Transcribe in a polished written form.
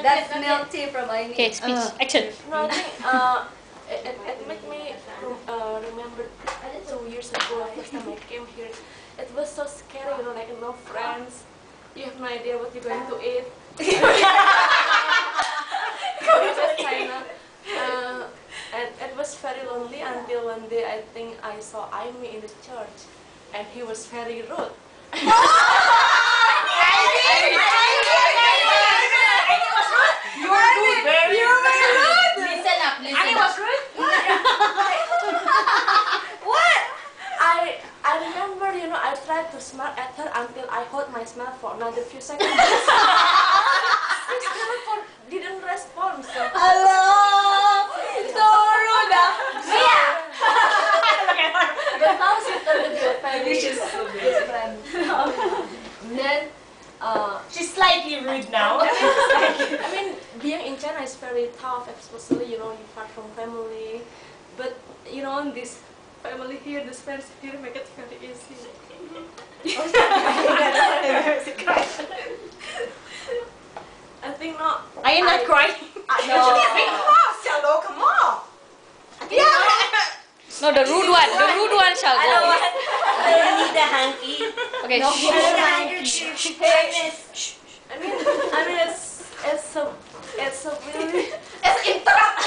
That's milk tea from Aini. Okay, speech. Action. No, I think it made me remember 2 years ago, first time I came here. It was so scary, you know, like no friends. You have no idea what you're going to eat. Going to China. And it was very lonely until one day I think I saw Aimi in the church, and he was very rude. I remember, you know, I tried to smile at her until I hold my smile for another few seconds. She still didn't respond. So. Hello! So rude! Yeah! But now she turned to be a very good friend. Then, she's slightly rude now. I mean, being in China is very tough, especially, you know, you're far from family. But, you know, this family here, this friends here make it very easy. I think not. I am not crying. No. Hello, come on. No, the rude one. The rude one shall I don't go. want. I don't need the hanky. Okay. No, shh. I mean, it's a really. it's interrupt!